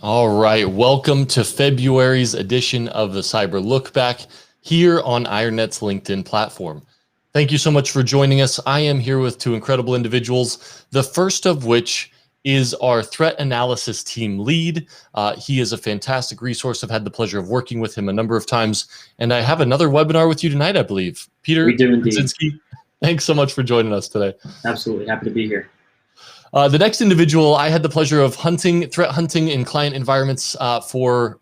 All right, welcome to February's edition of the Cyber Lookback here on IronNet's LinkedIn platform. Thank you so much for joining us. I am here with two incredible individuals, the first of which is our threat analysis team lead. He is a fantastic resource. I've had the pleasure of working with him a number of times, and I have another webinar with you tonight, I believe. Peter, we do indeed. Rydzynski, thanks so much for joining us today. Absolutely, happy to be here. The next individual, I had the pleasure of threat hunting in client environments for,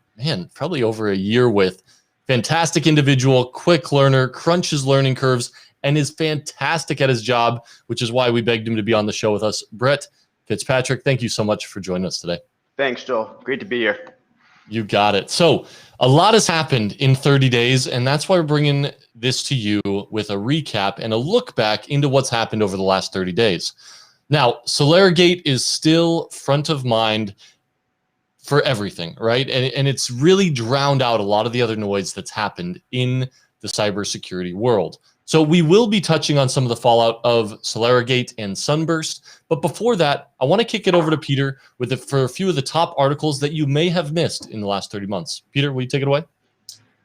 probably over a year with. Fantastic individual, quick learner, crunches learning curves, and is fantastic at his job, which is why we begged him to be on the show with us. Brett Fitzpatrick, thank you so much for joining us today. Thanks, Joel. Great to be here. You got it. So a lot has happened in 30 days, and that's why we're bringing this to you with a recap and a look back into what's happened over the last 30 days. Now, SolarGate is still front of mind for everything, right? And it's really drowned out a lot of the other noise that's happened in the cybersecurity world. So we will be touching on some of the fallout of SolarGate and SUNBURST. But before that, I want to kick it over to Peter for a few of the top articles that you may have missed in the last 30 months. Peter, will you take it away?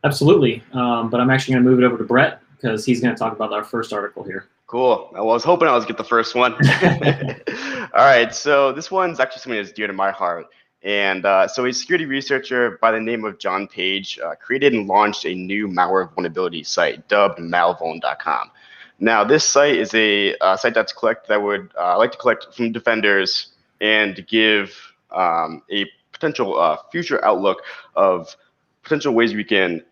Absolutely. But I'm actually going to move it over to Brett because he's going to talk about our first article here. Cool. Well, I was hoping I was get the first one. All right. So this one's actually something that's dear to my heart. And so a security researcher by the name of John Page created and launched a new malware vulnerability site dubbed malvuln.com. Now, this site is a site that would like to collect from defenders and give a potential future outlook of potential ways we can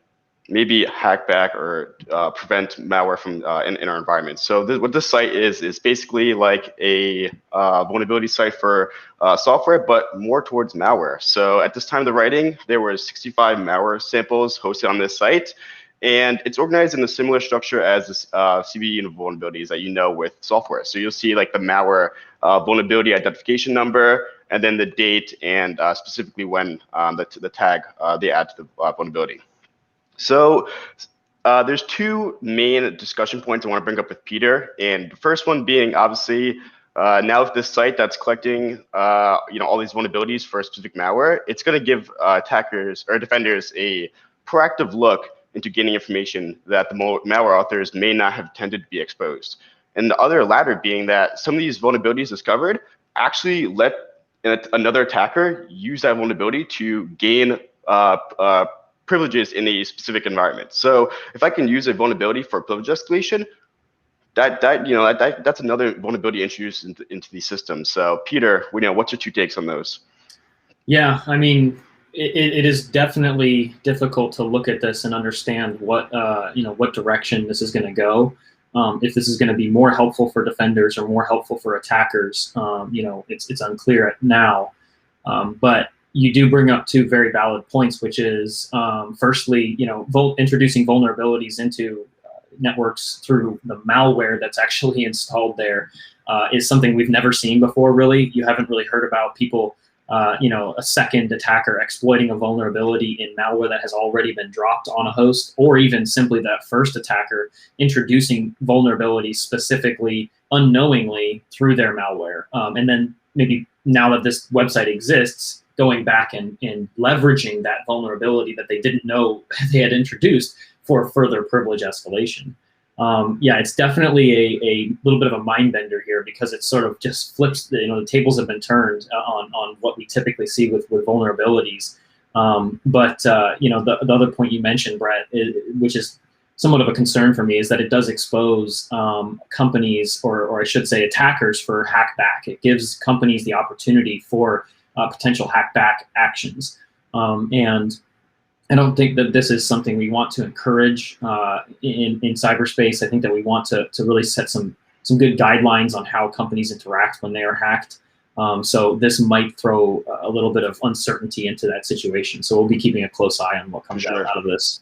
maybe hack back or prevent malware from in our environment. So what this site is basically like a vulnerability site for software, but more towards malware. So at this time of the writing, there were 65 malware samples hosted on this site, and it's organized in a similar structure as this CVE vulnerabilities that you know with software. So you'll see like the malware vulnerability identification number, and then the date and specifically when the tag they add to the vulnerability. So there's two main discussion points I want to bring up with Peter, and the first one being obviously now with this site that's collecting all these vulnerabilities for a specific malware, it's going to give attackers or defenders a proactive look into gaining information that the malware authors may not have intended to be exposed. And the other latter being that some of these vulnerabilities discovered actually let another attacker use that vulnerability to gain privileges in a specific environment. So if I can use a vulnerability for privilege escalation, that's another vulnerability introduced into these systems. So Peter, what's your two takes on those? Yeah, I mean, it is definitely difficult to look at this and understand what direction this is going to go. If this is going to be more helpful for defenders or more helpful for attackers, it's unclear now. But you do bring up two very valid points, which is firstly, introducing vulnerabilities into networks through the malware that's actually installed there is something we've never seen before. Really, you haven't really heard about people, a second attacker exploiting a vulnerability in malware that has already been dropped on a host, or even simply that first attacker introducing vulnerabilities specifically unknowingly through their malware, and then maybe now that this website exists, going back and leveraging that vulnerability that they didn't know they had introduced for further privilege escalation. Yeah, it's definitely a little bit of a mind bender here because it sort of just flips, the tables have been turned on what we typically see with vulnerabilities. But the other point you mentioned, Brett, which is somewhat of a concern for me, is that it does expose companies, or I should say attackers, for hackback. It gives companies the opportunity for potential hackback actions. And I don't think that this is something we want to encourage in cyberspace. I think that we want to really set some good guidelines on how companies interact when they are hacked. So this might throw a little bit of uncertainty into that situation. So we'll be keeping a close eye on what comes out of this.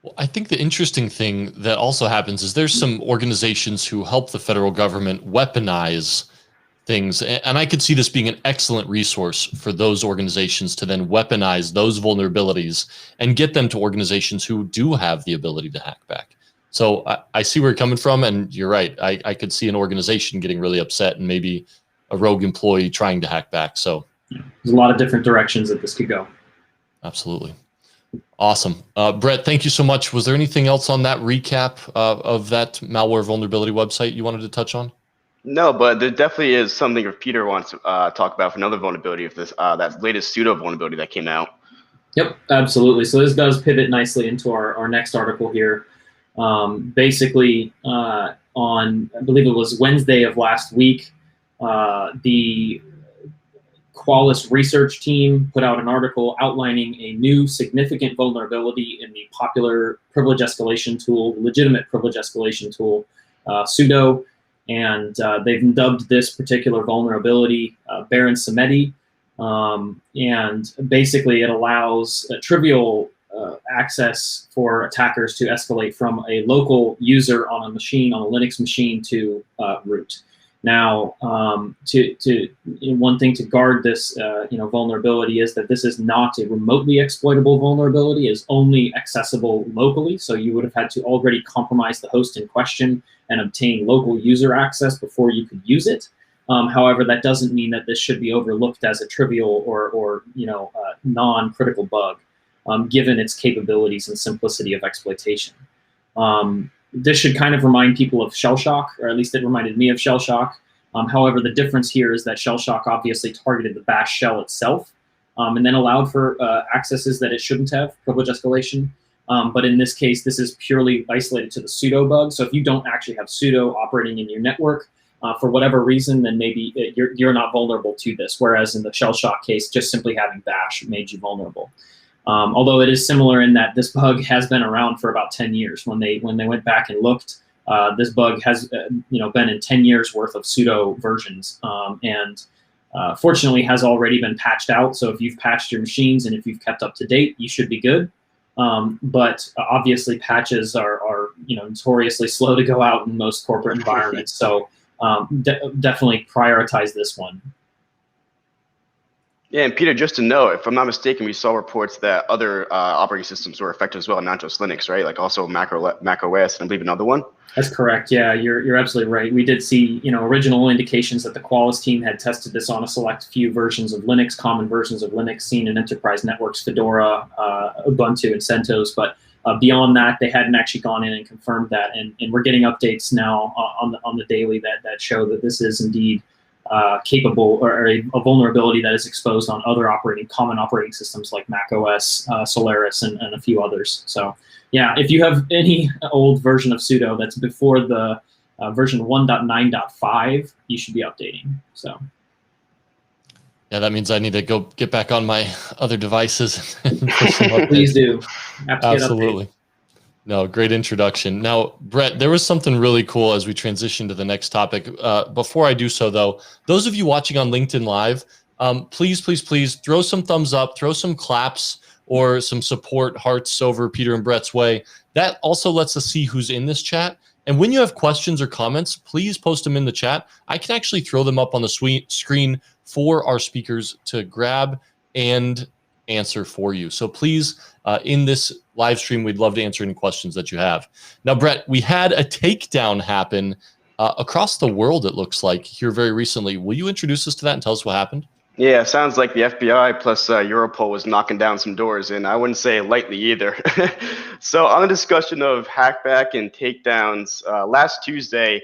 Well, I think the interesting thing that also happens is there's some organizations who help the federal government weaponize things. And I could see this being an excellent resource for those organizations to then weaponize those vulnerabilities and get them to organizations who do have the ability to hack back. So I see where you're coming from, and you're right. I could see an organization getting really upset and maybe a rogue employee trying to hack back. So there's a lot of different directions that this could go. Absolutely. Awesome. Brett, thank you so much. Was there anything else on that recap of that malware vulnerability website you wanted to touch on? No, but there definitely is something if Peter wants to talk about for another vulnerability of this, that latest pseudo vulnerability that came out. Yep, absolutely. So this does pivot nicely into our next article here. Basically, on, I believe it was Wednesday of last week, the Qualys research team put out an article outlining a new significant vulnerability in the popular privilege escalation tool, legitimate privilege escalation tool, Pseudo, and they've dubbed this particular vulnerability Ransomware. And basically it allows trivial access for attackers to escalate from a local user on a machine, on a Linux machine, to root. Now, one thing to guard this vulnerability is that this is not a remotely exploitable vulnerability. It is only accessible locally. So you would have had to already compromise the host in question and obtain local user access before you could use it. However, that doesn't mean that this should be overlooked as a trivial or non-critical bug, given its capabilities and simplicity of exploitation. This should kind of remind people of shell shock, or at least it reminded me of shell shock. However, the difference here is that shell shock obviously targeted the bash shell itself, and then allowed for accesses that it shouldn't have, privilege escalation. But in this case, this is purely isolated to the pseudo bug. So if you don't actually have pseudo operating in your network, for whatever reason, then maybe you're not vulnerable to this. Whereas in the shell shock case, just simply having bash made you vulnerable. Although it is similar in that this bug has been around for about 10 years. When they went back and looked, this bug has been in 10 years worth of pseudo versions, and fortunately has already been patched out. So if you've patched your machines and if you've kept up to date, you should be good. But obviously patches are notoriously slow to go out in most corporate environments. So definitely prioritize this one. Yeah, and Peter, just to know, if I'm not mistaken, we saw reports that other operating systems were affected as well, not just Linux, right? Like also Mac OS, and I believe another one. That's correct. Yeah, you're absolutely right. We did see original indications that the Qualys team had tested this on a select few versions of Linux, common versions of Linux seen in enterprise networks, Fedora, Ubuntu, and CentOS. But beyond that, they hadn't actually gone in and confirmed that. And we're getting updates now on the daily that show that this is indeed capable, or a vulnerability that is exposed on other common operating systems like Mac OS, Solaris, and a few others. So yeah, if you have any old version of pseudo that's before the version 1.9.5, you should be updating. So yeah, that means I need to go get back on my other devices and push some updates. Please do. Absolutely. No, great introduction. Now, Brett, there was something really cool as we transition to the next topic. Before I do so, though, those of you watching on LinkedIn Live, please, please, please throw some thumbs up, throw some claps or some support hearts over Peter and Brett's way. That also lets us see who's in this chat. And when you have questions or comments, please post them in the chat. I can actually throw them up on the screen for our speakers to grab and answer for you. So please, in this live stream, we'd love to answer any questions that you have. Now, Brett, we had a takedown happen across the world, it looks like, here very recently. Will you introduce us to that and tell us what happened? Yeah, sounds like the FBI plus Europol was knocking down some doors, and I wouldn't say lightly either. So on the discussion of hackback and takedowns, last Tuesday,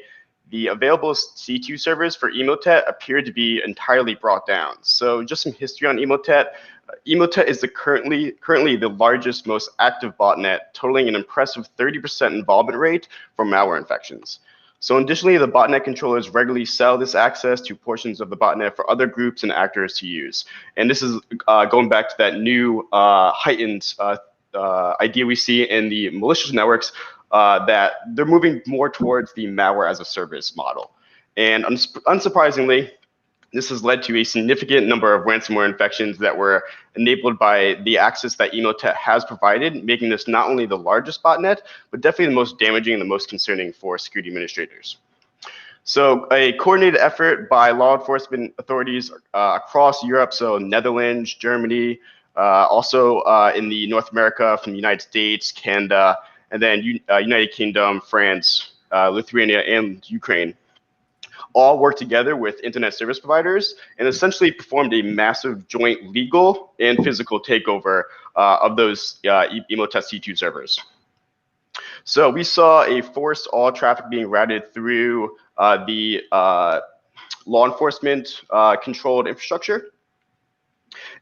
the available C2 servers for Emote appeared to be entirely brought down. So just some history on Emote. Emote is currently the largest, most active botnet, totaling an impressive 30% involvement rate for malware infections. So additionally, the botnet controllers regularly sell this access to portions of the botnet for other groups and actors to use. And this is going back to that new heightened idea we see in the malicious networks, that they're moving more towards the malware as a service model. And unsurprisingly, this has led to a significant number of ransomware infections that were enabled by the access that Emote has provided, making this not only the largest botnet, but definitely the most damaging and the most concerning for security administrators. So a coordinated effort by law enforcement authorities across Europe, so Netherlands, Germany, also in the North America from the United States, Canada, and then United Kingdom, France, Lithuania, and Ukraine, all worked together with internet service providers and essentially performed a massive joint legal and physical takeover of those Emote C2 servers. So we saw a forced all traffic being routed through the law enforcement controlled infrastructure.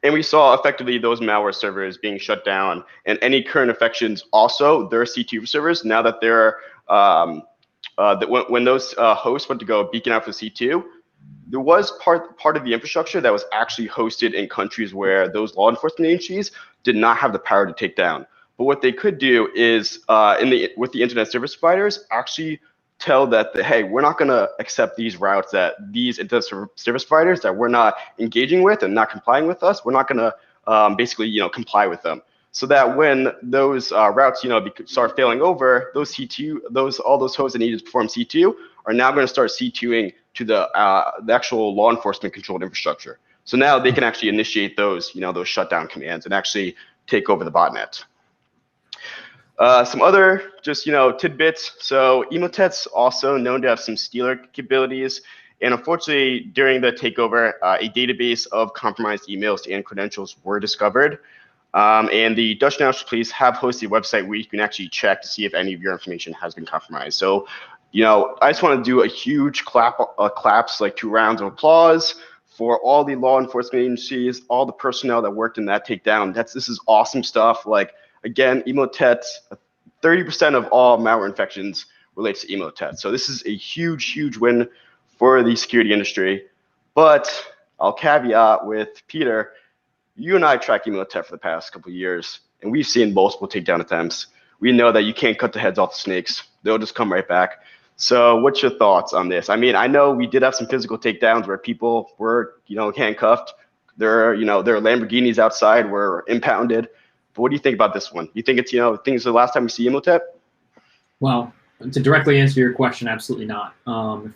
And we saw effectively those malware servers being shut down, and any current infections also their C2 servers. Now that they're when those hosts went to go beacon out for C2, there was part of the infrastructure that was actually hosted in countries where those law enforcement agencies did not have the power to take down. But what they could do is with the internet service providers actually tell that hey, we're not going to accept these routes that these internet service providers that we're not engaging with and not complying with us. We're not going to basically comply with them. So that when those routes start failing over, those C2 all those hosts that needed to perform C2 are now going to start C2ing to the actual law enforcement controlled infrastructure. So now they can actually initiate those those shutdown commands and actually take over the botnet. Some other just tidbits. So Emotet's also known to have some stealer capabilities, and unfortunately during the takeover, a database of compromised emails and credentials were discovered. And the Dutch National Police have hosted a website where you can actually check to see if any of your information has been compromised. So I just want to do a huge claps, like 2 rounds of applause for all the law enforcement agencies, all the personnel that worked in that takedown. This is awesome stuff. Like, again, Emotet, 30% of all malware infections relates to Emotet. So this is a huge, huge win for the security industry. But I'll caveat with Peter, you and I track Emotet for the past couple of years, and we've seen multiple takedown attempts. We know that you can't cut the heads off the snakes. They'll just come right back. So what's your thoughts on this? I mean, I know we did have some physical takedowns where people were, handcuffed. Their Lamborghinis outside were impounded. But what do you think about this one? You think it's, things the last time we see Emotet? Well, to directly answer your question, absolutely not.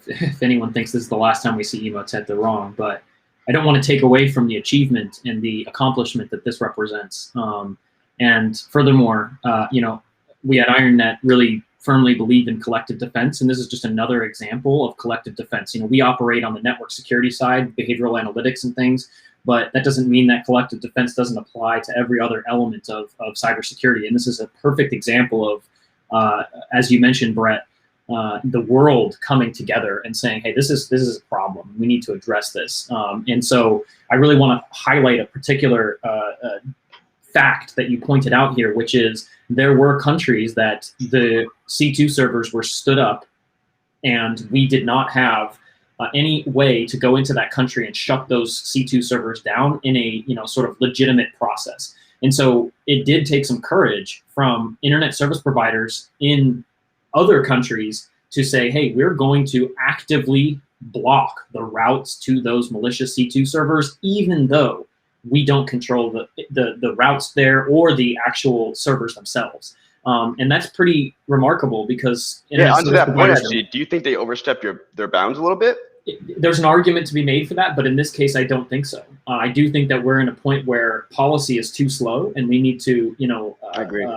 If anyone thinks this is the last time we see Emotet, they're wrong. But I don't want to take away from the achievement and the accomplishment that this represents. And furthermore, we at IronNet really firmly believe in collective defense, and this is just another example of collective defense. We operate on the network security side, behavioral analytics and things, but that doesn't mean that collective defense doesn't apply to every other element of cybersecurity. And this is a perfect example of, as you mentioned, Brett, the world coming together and saying, hey, this is a problem. We need to address this. And so I really want to highlight a particular fact that you pointed out here, which is there were countries that the C2 servers were stood up, and we did not have any way to go into that country and shut those C2 servers down in a sort of legitimate process. And so it did take some courage from internet service providers in other countries to say, hey, we're going to actively block the routes to those malicious C2 servers, even though we don't control the routes there or the actual servers themselves. And that's pretty remarkable because onto that point, actually, do you think they overstepped their bounds a little bit? There's an argument to be made for that, but in this case, I don't think so. I do think that we're in a point where policy is too slow, and we need to, I agree.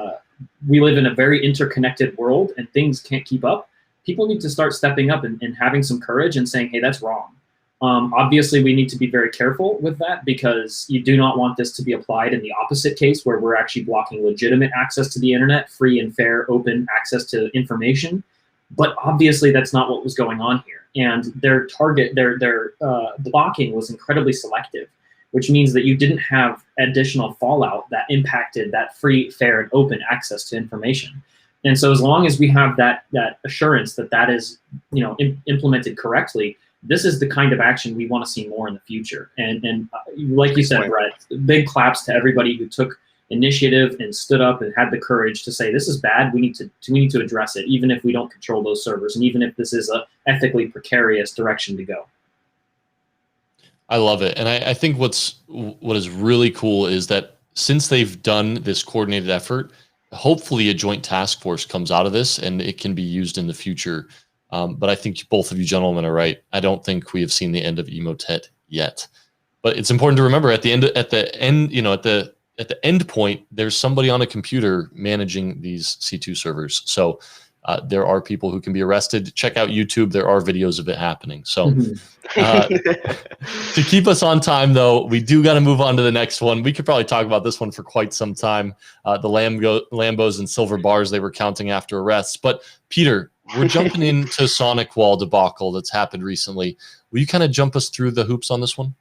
We live in a very interconnected world, and things can't keep up. People need to start stepping up and having some courage and saying, hey, that's wrong. Obviously, we need to be very careful with that because you do not want this to be applied in the opposite case where we're actually blocking legitimate access to the internet, free and fair, open access to information. But obviously, that's not what was going on here. And their blocking was incredibly selective, which means that you didn't have additional fallout that impacted that free, fair, and open access to information. And so as long as we have that assurance that is implemented correctly, this is the kind of action we want to see more in the future. And like you said, Brett, big claps to everybody who took initiative and stood up and had the courage to say, this is bad, we need to address it, even if we don't control those servers, and even if this is a ethically precarious direction to go. I love it. And I think what is really cool is that since they've done this coordinated effort, hopefully a joint task force comes out of this and it can be used in the future. But I think both of you gentlemen are right. I don't think we have seen the end of Emotet yet. But it's important to remember at the end point, there's somebody on a computer managing these C2 servers. So there are people who can be arrested. Check out YouTube. There are videos of it happening. So to keep us on time, though, we do got to move on to the next one. We could probably talk about this one for quite some time. The Lambos and silver bars they were counting after arrests. But Peter, we're jumping into SonicWall debacle that's happened recently. Will you kind of jump us through the hoops on this one?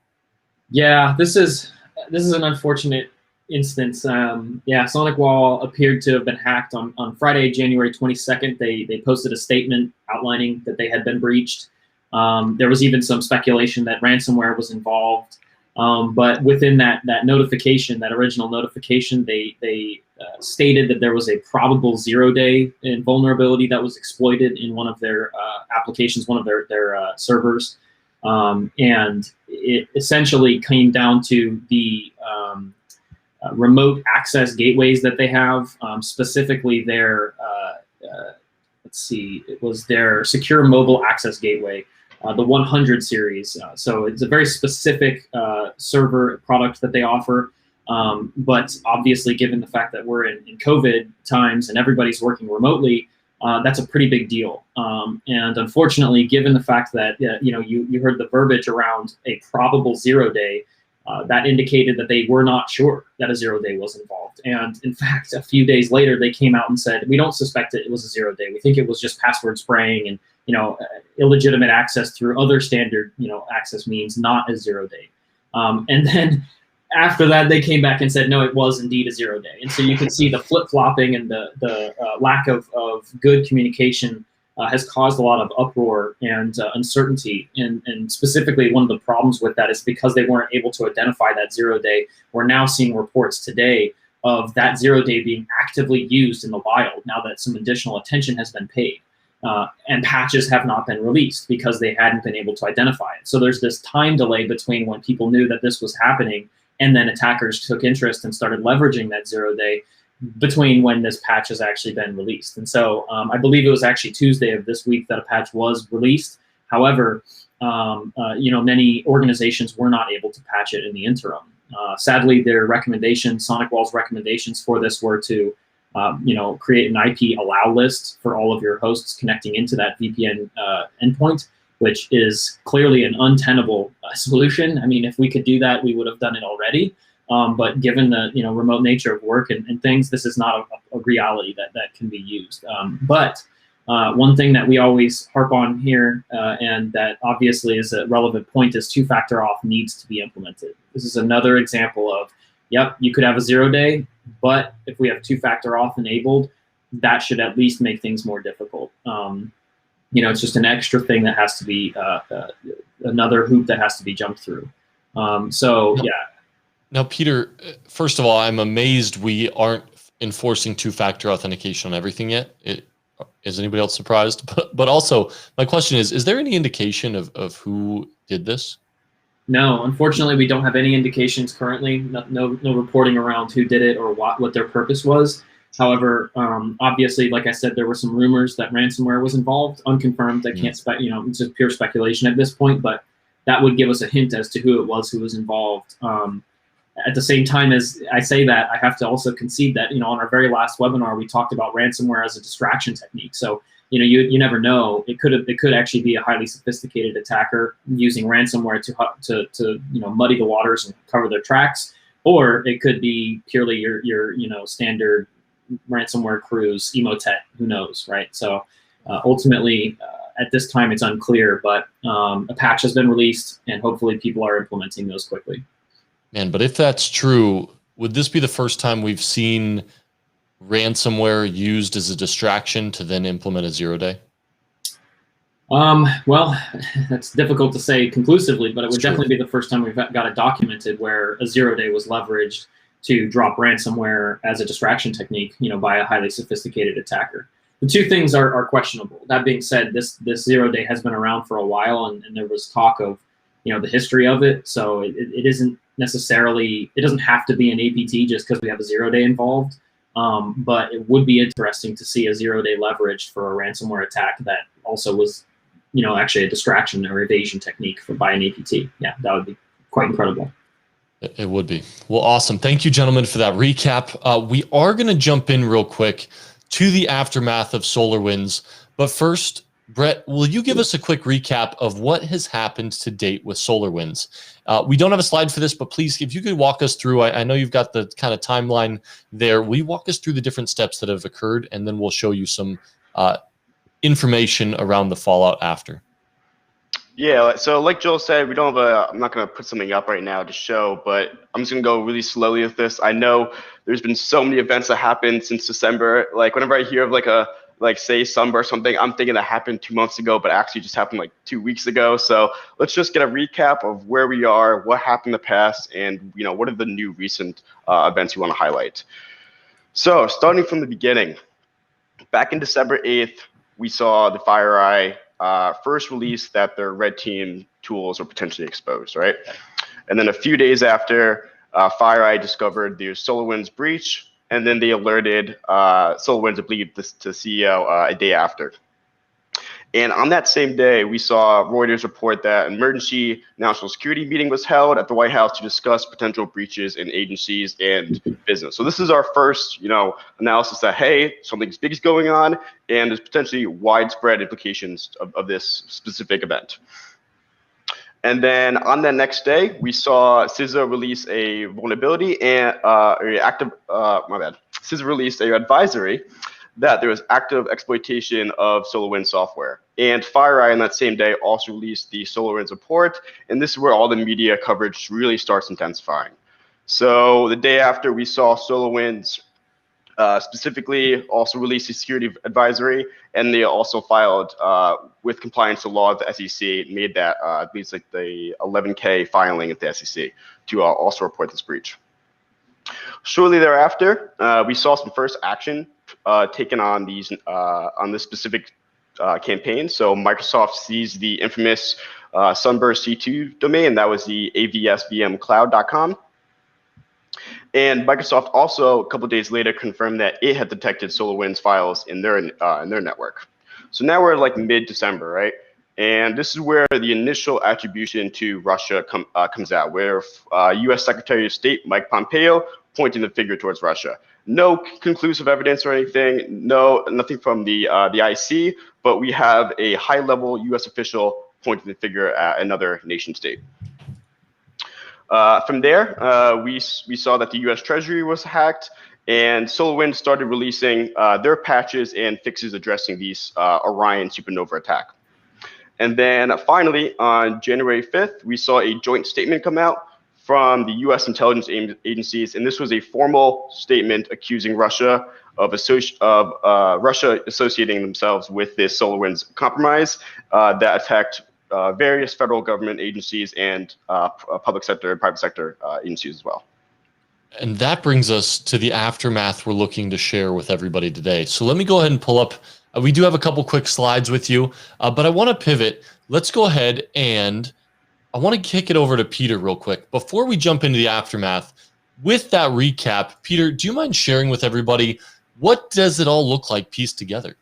Yeah, this is an unfortunate instance. SonicWall appeared to have been hacked on Friday, January 22nd. They posted a statement outlining that they had been breached. There was even some speculation that ransomware was involved. But within that notification, that original notification, they stated that there was a probable 0-day vulnerability that was exploited in one of their applications, one of their servers. And it essentially came down to the remote access gateways that they have, specifically their, it was their secure mobile access gateway, the 100 series. So it's a very specific server product that they offer. But obviously, given the fact that we're in COVID times and everybody's working remotely, that's a pretty big deal. And unfortunately, given the fact that you heard the verbiage around a probable 0-day, that indicated that they were not sure that a 0-day was involved. And in fact, a few days later, they came out and said, we don't suspect it was a 0-day. We think it was just password spraying and illegitimate access through other standard access means, not a 0-day. And then after that, they came back and said, no, it was indeed a 0-day. And so you can see the flip-flopping and the lack of good communication has caused a lot of uproar and uncertainty. And specifically, one of the problems with that is because they weren't able to identify that 0-day, we're now seeing reports today of that 0-day being actively used in the wild now that some additional attention has been paid. And patches have not been released because they hadn't been able to identify it. So there's this time delay between when people knew that this was happening and then attackers took interest and started leveraging that 0-day between when this patch has actually been released. And so I believe it was actually Tuesday of this week that a patch was released. However, many organizations were not able to patch it in the interim. Sadly, their recommendations, SonicWall's recommendations for this were to create an IP allow list for all of your hosts connecting into that VPN endpoint, which is clearly an untenable solution. I mean, if we could do that, we would have done it already. But given the remote nature of work and things, this is not a reality that can be used. But one thing that we always harp on here, and that obviously is a relevant point, is two-factor auth needs to be implemented. This is another example of, yep, you could have a 0-day, but if we have two-factor auth enabled, that should at least make things more difficult. It's just an extra thing that has to be another hoop that has to be jumped through. Yeah. Now, Peter, first of all, I'm amazed we aren't enforcing two-factor authentication on everything yet. Is anybody else surprised? But also, my question is there any indication of who did this? No, unfortunately, we don't have any indications currently. No reporting around who did it or what their purpose was. However, obviously, like I said, there were some rumors that ransomware was involved, unconfirmed. I can't it's just pure speculation at this point, but that would give us a hint as to who it was who was involved. At the same time as I say that, I have to also concede that, on our very last webinar, we talked about ransomware as a distraction technique. So, you never know. It could actually be a highly sophisticated attacker using ransomware to muddy the waters and cover their tracks, or it could be purely your standard ransomware crews, Emote, who knows, right? So ultimately, at this time, it's unclear, but a patch has been released, and hopefully people are implementing those quickly. Man, but if that's true, would this be the first time we've seen ransomware used as a distraction to then implement a 0-day? Well, that's difficult to say conclusively, but it would definitely be the first time we've got it documented where a 0-day was leveraged to drop ransomware as a distraction technique, by a highly sophisticated attacker. The two things are questionable. That being said, this 0-day has been around for a while, and there was talk of the history of it. So it isn't necessarily, it doesn't have to be an APT just because we have a 0-day involved. But it would be interesting to see a 0-day leveraged for a ransomware attack that also was, actually a distraction or evasion technique by an APT. Yeah, that would be quite incredible. It would be. Well, awesome. Thank you, gentlemen, for that recap. We are going to jump in real quick to the aftermath of SolarWinds. But first, Brett, will you give us a quick recap of what has happened to date with SolarWinds? We don't have a slide for this, but please, if you could walk us through, I know you've got the kind of timeline there. Will you walk us through the different steps that have occurred, and then we'll show you some information around the fallout after. Yeah, so like Joel said, we don't have I'm not going to put something up right now to show, but I'm just going to go really slowly with this. I know there's been so many events that happened since December. Like whenever I hear of say SunBurst or something, I'm thinking that happened 2 months ago, but actually just happened like 2 weeks ago. So let's just get a recap of where we are, what happened in the past, and what are the new recent events you want to highlight. So starting from the beginning, back in December 8th, we saw the FireEye first release that their red team tools are potentially exposed, right? And then a few days after, FireEye discovered the SolarWinds breach, and then they alerted SolarWinds, I believe, to CEO a day after. And on that same day, we saw Reuters report that an emergency national security meeting was held at the White House to discuss potential breaches in agencies and business. So this is our first, analysis that, hey, something big is going on, and there's potentially widespread implications of this specific event. And then on the next day, we saw CISA release a vulnerability and CISA released an advisory that there was active exploitation of SolarWinds software. And FireEye on that same day also released the SolarWinds report, and this is where all the media coverage really starts intensifying. So the day after, we saw SolarWinds specifically also released a security advisory, and they also filed with compliance to law of the SEC, made that I believe it's like the 11K filing at the SEC to also report this breach. Shortly thereafter, we saw some first action taken on this specific campaign. So Microsoft seized the infamous SUNBURST C2 domain. That was the avsvmcloud.com. And Microsoft also, a couple of days later, confirmed that it had detected SolarWinds files in their network. So now we're like mid-December, right? And this is where the initial attribution to Russia comes out, where U.S. Secretary of State Mike Pompeo pointing the finger towards Russia. No conclusive evidence or anything, nothing from the IC, but we have a high-level U.S. official pointing the finger at another nation state. From there, we saw that the U.S. Treasury was hacked, and SolarWinds started releasing their patches and fixes addressing these Orion SuperNova attack. And then finally, on January 5th, we saw a joint statement come out from the U.S. intelligence agencies, and this was a formal statement accusing Russia of Russia associating themselves with this SolarWinds compromise that attacked various federal government agencies and public sector and private sector agencies as well. And that brings us to the aftermath we're looking to share with everybody today. So let me go ahead and pull up. We do have a couple quick slides with you, but I want to pivot. Let's go ahead and I want to kick it over to Peter real quick. Before we jump into the aftermath, with that recap, Peter, do you mind sharing with everybody, what does it all look like pieced together?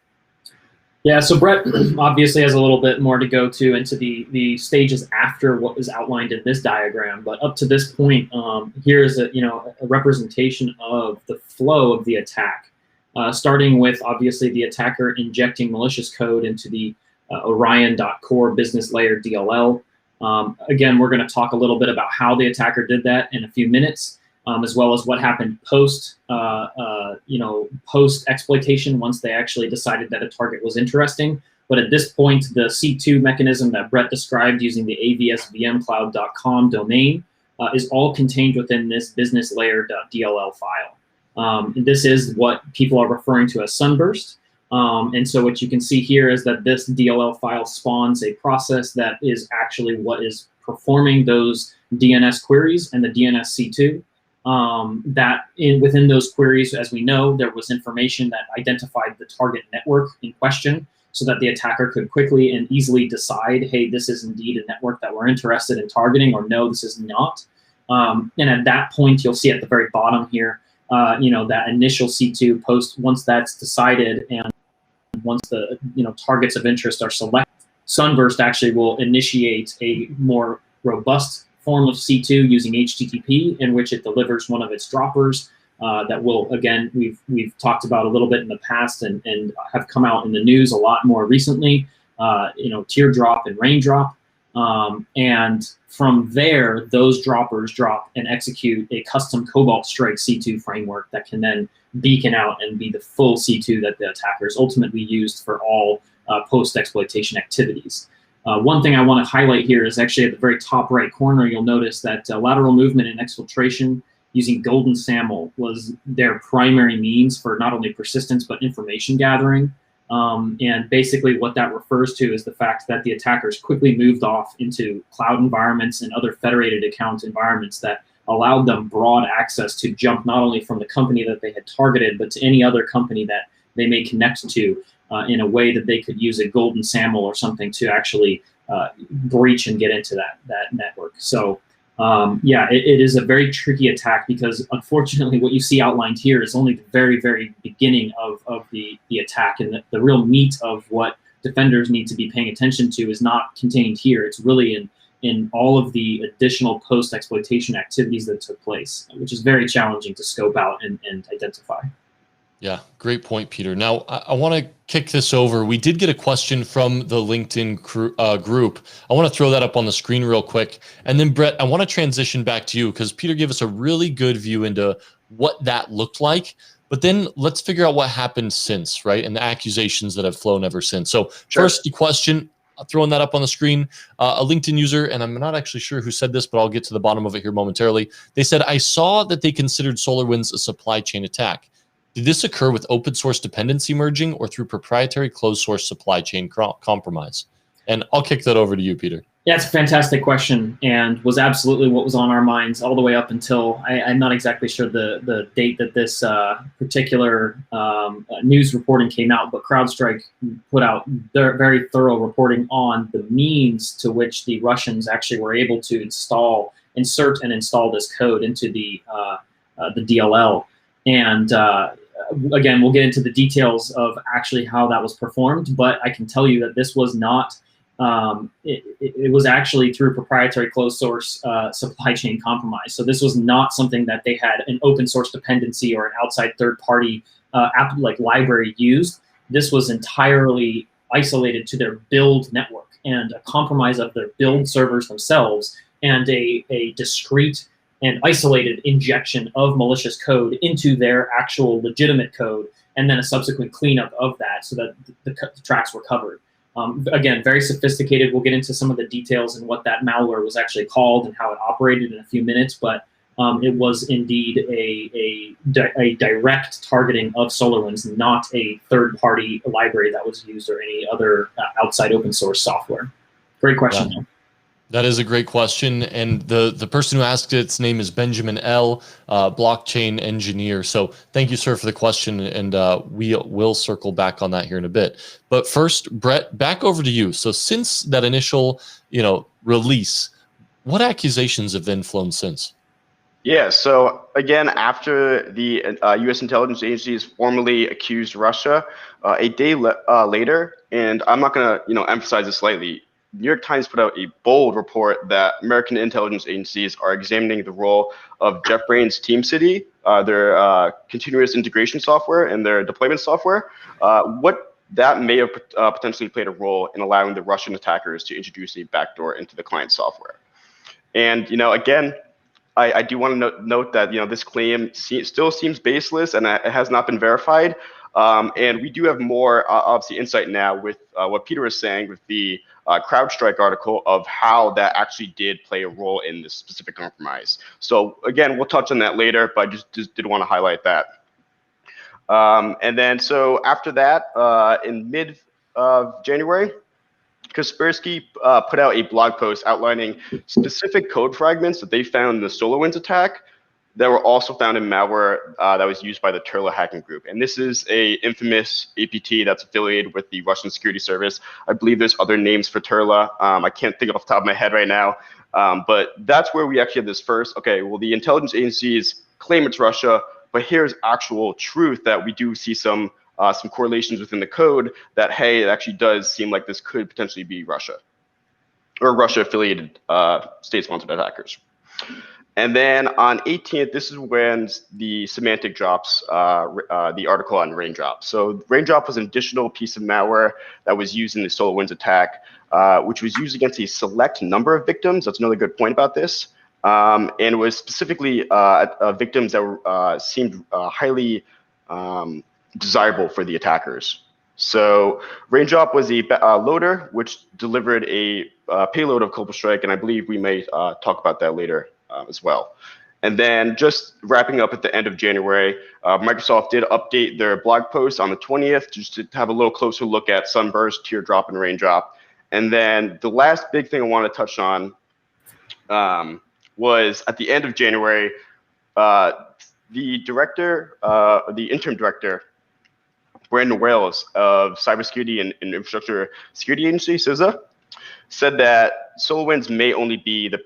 Yeah, so Brett obviously has a little bit more to go to into the stages after what was outlined in this diagram, but up to this point, here is a representation of the flow of the attack, starting with obviously the attacker injecting malicious code into the Orion.core business layer DLL. Again, we're going to talk a little bit about how the attacker did that in a few minutes, as well as what happened post exploitation once they actually decided that a target was interesting. But at this point, the C2 mechanism that Brett described using the avsvmcloud.com domain is all contained within this business layer.dll file. This is what people are referring to as SUNBURST. And so what you can see here is that this DLL file spawns a process that is actually what is performing those DNS queries and the DNS C2. Within those queries, as we know, there was information that identified the target network in question so that the attacker could quickly and easily decide, hey, this is indeed a network that we're interested in targeting, or no, this is not. And at that point, you'll see at the very bottom here, that initial C2 post, once that's decided and once the targets of interest are selected, SUNBURST actually will initiate a more robust form of C2 using HTTP, in which it delivers one of its droppers that will, again, we've talked about a little bit in the past and have come out in the news a lot more recently. Teardrop and Raindrop. And from there, those droppers drop and execute a custom Cobalt Strike C2 framework that can then beacon out and be the full C2 that the attackers ultimately used for all post-exploitation activities. One thing I want to highlight here is actually at the very top right corner, you'll notice that lateral movement and exfiltration using golden SAML was their primary means for not only persistence, but information gathering. And basically what that refers to is the fact that the attackers quickly moved off into cloud environments and other federated account environments that allowed them broad access to jump not only from the company that they had targeted, but to any other company that they may connect to in a way that they could use a golden SAML or something to actually breach and get into that network. So yeah, it is a very tricky attack because unfortunately what you see outlined here is only the very, very beginning of the attack, and the real meat of what defenders need to be paying attention to is not contained here. It's really in all of the additional post-exploitation activities that took place, which is very challenging to scope out and identify. Yeah, great point, Peter. Now, I want to kick this over. We did get a question from the LinkedIn group. I want to throw that up on the screen real quick. And then, Brett, I want to transition back to you because Peter gave us a really good view into what that looked like. But then let's figure out what happened since, right? And the accusations that have flown ever since. So first, the question, throwing that up on the screen, a LinkedIn user, and I'm not actually sure who said this, but I'll get to the bottom of it here momentarily. They said, I saw that they considered SolarWinds a supply chain attack. Did this occur with open source dependency merging or through proprietary closed source supply chain compromise? And I'll kick that over to you, Peter. Yeah, it's a fantastic question and was absolutely what was on our minds all the way up until, I'm not exactly sure the date that this particular news reporting came out, but Crowdstrike put out their very thorough reporting on the means to which the Russians actually were able to insert and install this code into the DLL. And again, we'll get into the details of actually how that was performed, but I can tell you that this was not, it was actually through proprietary closed source supply chain compromise. So this was not something that they had an open source dependency or an outside third party like library used. This was entirely isolated to their build network and a compromise of their build servers themselves and a discrete and isolated injection of malicious code into their actual legitimate code, and then a subsequent cleanup of that so that the tracks were covered. Again, very sophisticated. We'll get into some of the details and what that malware was actually called and how it operated in a few minutes, but it was indeed a direct targeting of SolarWinds, not a third-party library that was used or any other outside open source software. Great question, though. That is a great question, and the person who asked its name is Benjamin L., blockchain engineer. So thank you, sir, for the question, and we will circle back on that here in a bit. But first, Brett, back over to you. So since that initial, release, what accusations have then flown since? Yeah, so again, after the U.S. intelligence agencies formally accused Russia, a day later, and I'm not going to emphasize this slightly, New York Times put out a bold report that American intelligence agencies are examining the role of Jetbrains Teamcity, their continuous integration software and their deployment software, what that may have potentially played a role in allowing the Russian attackers to introduce a backdoor into the client software. And again, I do want to note that this claim still seems baseless and it has not been verified. And we do have more obviously insight now with what Peter was saying with the Crowdstrike article of how that actually did play a role in this specific compromise. So again, we'll touch on that later, but I just did want to highlight that. And then so after that, in mid-January, Kaspersky put out a blog post outlining specific code fragments that they found in the SolarWinds attack that were also found in malware that was used by the Turla hacking group. And this is a infamous APT that's affiliated with the Russian security service. I believe there's other names for Turla. I can't think off the top of my head right now. But that's where we actually have this first, okay, well, the intelligence agencies claim it's Russia, but here's actual truth that we do see some correlations within the code that, hey, it actually does seem like this could potentially be Russia or Russia-affiliated state-sponsored attackers. And then on 18th, this is when the semantic drops the article on Raindrop. So Raindrop was an additional piece of malware that was used in the SolarWinds attack, which was used against a select number of victims. That's another good point about this. And it was specifically victims that seemed highly desirable for the attackers. So Raindrop was a loader which delivered a payload of Crowdstrike, and I believe we may talk about that later as well. And then just wrapping up at the end of January, Microsoft did update their blog post on the 20th just to have a little closer look at SUNBURST, Teardrop, and Raindrop. And then the last big thing I want to touch on was at the end of January, the interim director, Brandon Wales of Cybersecurity and Infrastructure Security Agency, CISA, said that SolarWinds may only be the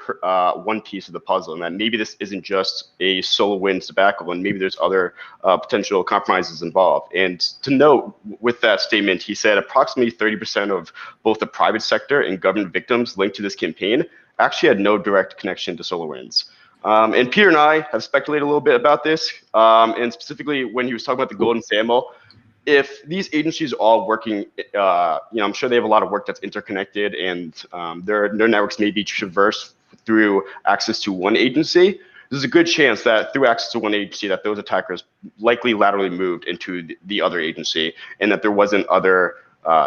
one piece of the puzzle, and that maybe this isn't just a SolarWinds debacle, and maybe there's other potential compromises involved. And to note with that statement, he said approximately 30% of both the private sector and government victims linked to this campaign actually had no direct connection to SolarWinds. And Peter and I have speculated a little bit about this, and specifically when he was talking about the golden SAML. If these agencies are all working, I'm sure they have a lot of work that's interconnected, and their networks may be traversed through access to one agency. There's a good chance that through access to one agency that those attackers likely laterally moved into the other agency, and that there wasn't other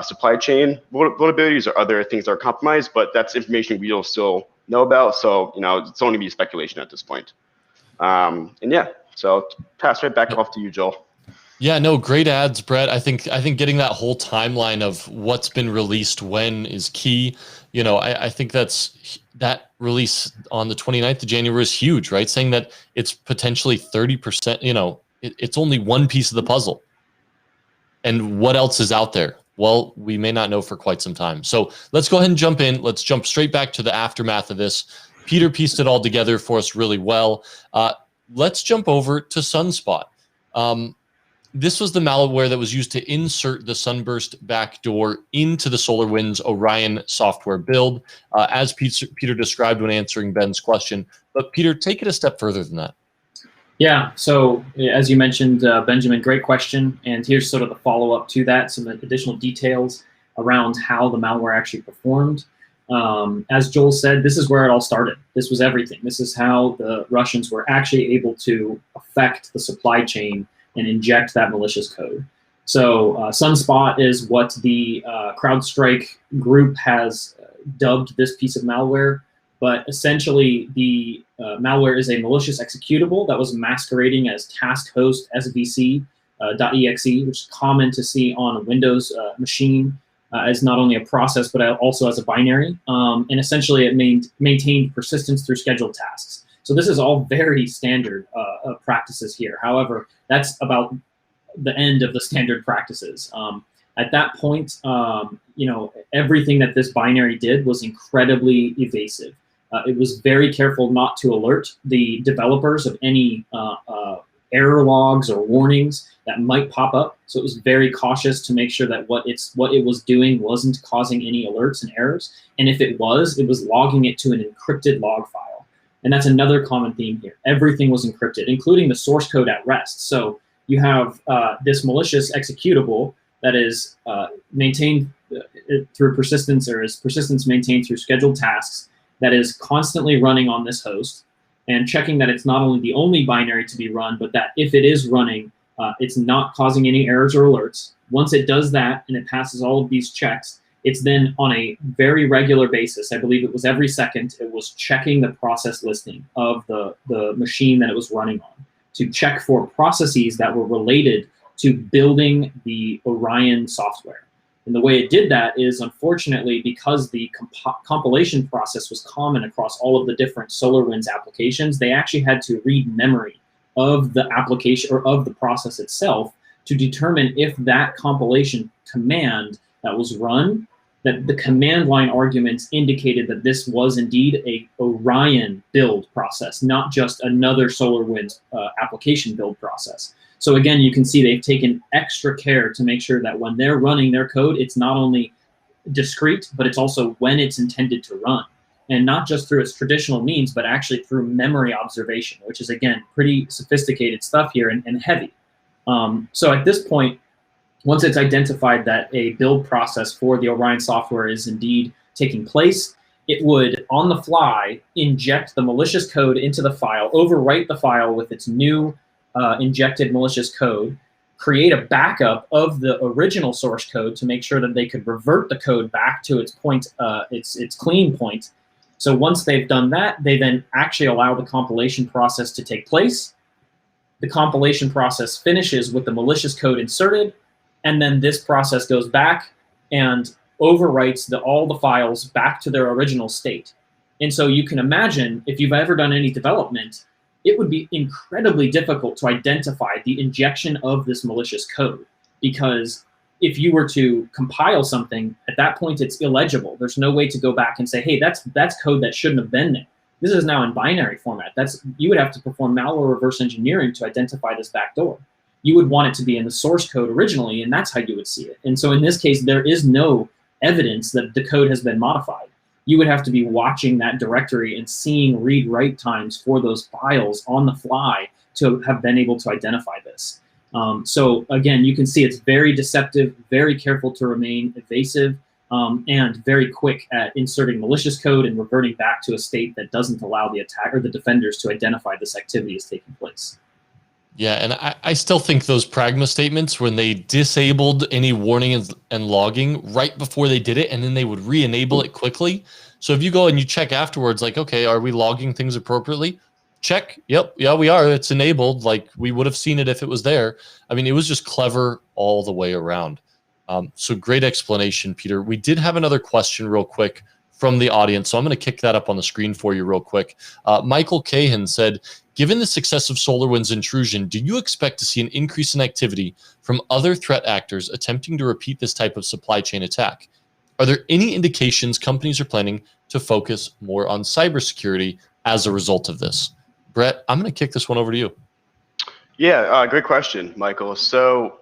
supply chain vulnerabilities or other things that are compromised, but that's information we don't still know about. So, it's only be speculation at this point. And yeah, so pass right back off to you, Joel. Yeah, no, great ads, Brett. I think getting that whole timeline of what's been released when is key. I think that release on the 29th of January is huge, right? Saying that it's potentially 30%, it's only one piece of the puzzle. And what else is out there? Well, we may not know for quite some time. So let's go ahead and jump in. Let's jump straight back to the aftermath of this. Peter pieced it all together for us really well. Let's jump over to SunSpot. This was the malware that was used to insert the SUNBURST backdoor into the SolarWinds Orion software build, as Peter described when answering Ben's question. But Peter, take it a step further than that. Yeah, so as you mentioned, Benjamin, great question. And here's sort of the follow-up to that, some additional details around how the malware actually performed. As Joel said, this is where it all started. This was everything. This is how the Russians were actually able to affect the supply chain and inject that malicious code. So SunSpot is what the CrowdStrike group has dubbed this piece of malware, but essentially the malware is a malicious executable that was masquerading as task host svc.exe, which is common to see on a Windows machine as not only a process, but also as a binary. And essentially it maintained persistence through scheduled tasks. So this is all very standard practices here. However, that's about the end of the standard practices. At that point, everything that this binary did was incredibly evasive. It was very careful not to alert the developers of any error logs or warnings that might pop up. So it was very cautious to make sure that what it was doing wasn't causing any alerts and errors. And if it was logging it to an encrypted log file. And that's another common theme here. Everything was encrypted, including the source code at rest. So you have this malicious executable that is maintained through persistence, or is persistence maintained through scheduled tasks, that is constantly running on this host and checking that it's not only the only binary to be run, but that if it is running, it's not causing any errors or alerts. Once it does that and it passes all of these checks, it's then on a very regular basis, I believe it was every second, it was checking the process listing of the machine that it was running on to check for processes that were related to building the Orion software. And the way it did that is, unfortunately, because the compilation process was common across all of the different SolarWinds applications, they actually had to read memory of the application or of the process itself to determine if that compilation command that was run, that the command line arguments indicated that this was indeed a Orion build process, not just another SolarWinds application build process. So again, you can see they've taken extra care to make sure that when they're running their code, it's not only discrete, but it's also when it's intended to run. and not just through its traditional means, but actually through memory observation, which is, again, pretty sophisticated stuff here and heavy. So at this point, once it's identified that a build process for the Orion software is indeed taking place, it would, on the fly, inject the malicious code into the file, overwrite the file with its new injected malicious code, create a backup of the original source code to make sure that they could revert the code back to its point, its clean point. So once they've done that, they then actually allow the compilation process to take place. The compilation process finishes with the malicious code inserted, and then this process goes back and overwrites all the files back to their original state. And so you can imagine, if you've ever done any development, it would be incredibly difficult to identify the injection of this malicious code, because if you were to compile something, at that point it's illegible. There's no way to go back and say, hey, that's code that shouldn't have been there. This is now in binary format. You would have to perform malware reverse engineering to identify this backdoor. You would want it to be in the source code originally, and that's how you would see it. And so in this case, there is no evidence that the code has been modified. You would have to be watching that directory and seeing read-write times for those files on the fly to have been able to identify this. So again, you can see it's very deceptive, very careful to remain evasive, and very quick at inserting malicious code and reverting back to a state that doesn't allow the attacker, the defenders, to identify this activity as taking place. Yeah, and I still think those Pragma statements, when they disabled any warning and logging right before they did it, and then they would re-enable it quickly. So if you go and you check afterwards, like, okay, are we logging things appropriately? Check. Yep. Yeah, we are. It's enabled. Like, we would have seen it if it was there. I mean, it was just clever all the way around. So great explanation, Peter. We did have another question real quick from the audience, so I'm going to kick that up on the screen for you real quick. Michael Cahan said, given the success of SolarWinds intrusion, do you expect to see an increase in activity from other threat actors attempting to repeat this type of supply chain attack? Are there any indications companies are planning to focus more on cybersecurity as a result of this? Brett, I'm going to kick this one over to you. Yeah, great question, Michael. So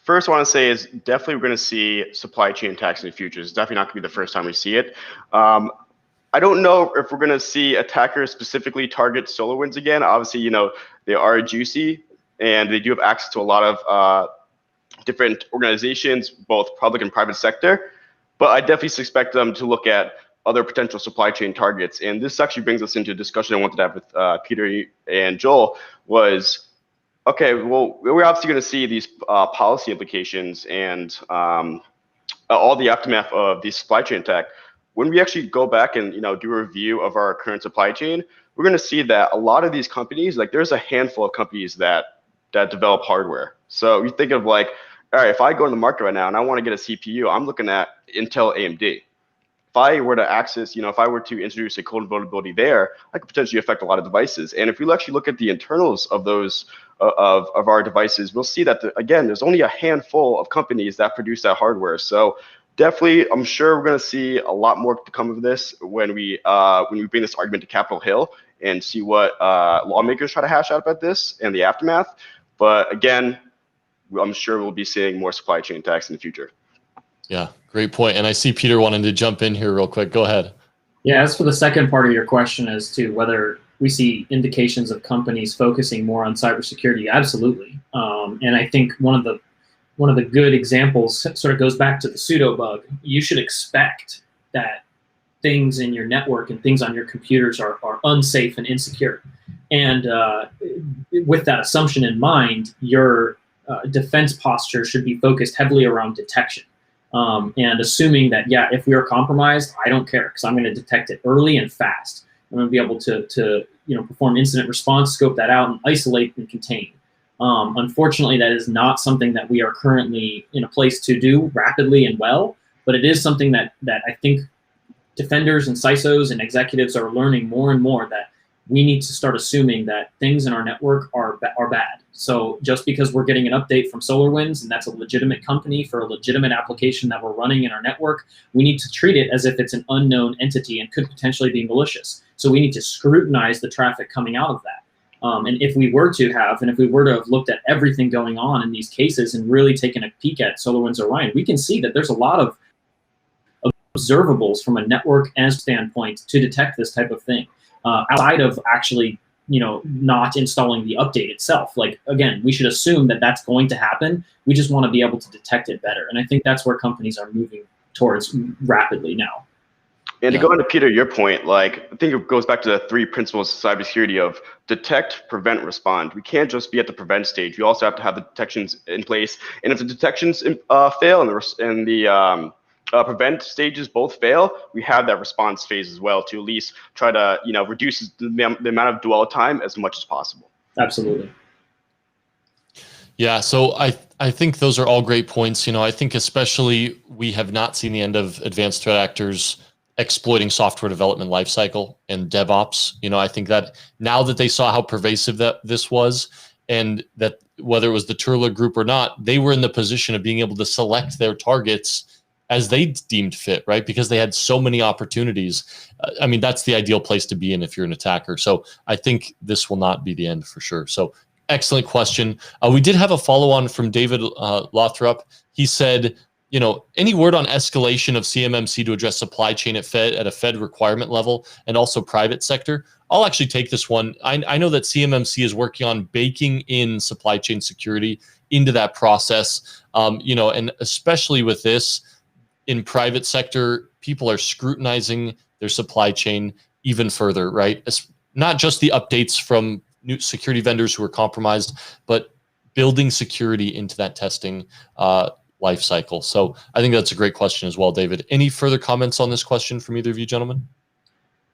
first I want to say is definitely we're going to see supply chain attacks in the future. It's definitely not going to be the first time we see it. I don't know if we're going to see attackers specifically target SolarWinds again. Obviously, you know, they are juicy and they do have access to a lot of different organizations, both public and private sector. But I definitely suspect them to look at other potential supply chain targets. And this actually brings us into a discussion I wanted to have with Peter and Joel was, okay, well, we're obviously going to see these policy implications and all the aftermath of the supply chain attack. When we actually go back and do a review of our current supply chain, we're going to see that a lot of these companies, like there's a handful of companies that develop hardware. So you think of like, all right, if I go in the market right now and I want to get a CPU, I'm looking at Intel, AMD. If I were to access, if I were to introduce a code vulnerability there, I could potentially affect a lot of devices. And if we actually look at the internals of those of our devices, we'll see that again, there's only a handful of companies that produce that hardware. So definitely, I'm sure we're going to see a lot more to come of this when we bring this argument to Capitol Hill and see what lawmakers try to hash out about this and the aftermath. But again, I'm sure we'll be seeing more supply chain attacks in the future. Yeah, great point. And I see Peter wanting to jump in here real quick. Go ahead. Yeah, as for the second part of your question as to whether we see indications of companies focusing more on cybersecurity, absolutely. And I think one of the good examples sort of goes back to the pseudo bug. You should expect that things in your network and things on your computers are unsafe and insecure. And with that assumption in mind, your defense posture should be focused heavily around detection. And assuming that, yeah, if we are compromised, I don't care because I'm going to detect it early and fast. I'm going to be able to perform incident response, scope that out, and isolate and contain. Unfortunately, that is not something that we are currently in a place to do rapidly and well, but it is something that I think defenders and CISOs and executives are learning more and more, that we need to start assuming that things in our network are bad. So just because we're getting an update from SolarWinds, and that's a legitimate company for a legitimate application that we're running in our network, we need to treat it as if it's an unknown entity and could potentially be malicious. So we need to scrutinize the traffic coming out of that. And if we were to have looked at everything going on in these cases and really taken a peek at SolarWinds Orion, we can see that there's a lot of observables from a network and standpoint to detect this type of thing, outside of actually, not installing the update itself. Like, again, we should assume that that's going to happen. We just want to be able to detect it better. And I think that's where companies are moving towards rapidly now. And to go into, Peter, your point, like, I think it goes back to the 3 principles of cybersecurity of detect, prevent, respond. We can't just be at the prevent stage. We also have to have the detections in place. And if the detections fail and the prevent stages both fail, we have that response phase as well to at least try to, reduce the amount of dwell time as much as possible. Absolutely. Yeah, so I think those are all great points. I think especially we have not seen the end of advanced threat actors exploiting software development lifecycle and DevOps. I think that now that they saw how pervasive that this was, and that whether it was the Turler group or not, they were in the position of being able to select their targets as they deemed fit, right? Because they had so many opportunities. That's the ideal place to be in if you're an attacker. So I think this will not be the end for sure. So excellent question. We did have a follow-on from David Lothrop. He said, any word on escalation of CMMC to address supply chain at a Fed requirement level and also private sector? I'll actually take this one. I know that CMMC is working on baking in supply chain security into that process. And especially with this in private sector, people are scrutinizing their supply chain even further, right? It's not just the updates from new security vendors who are compromised, but building security into that testing life cycle. So I think that's a great question as well, David. Any further comments on this question from either of you gentlemen?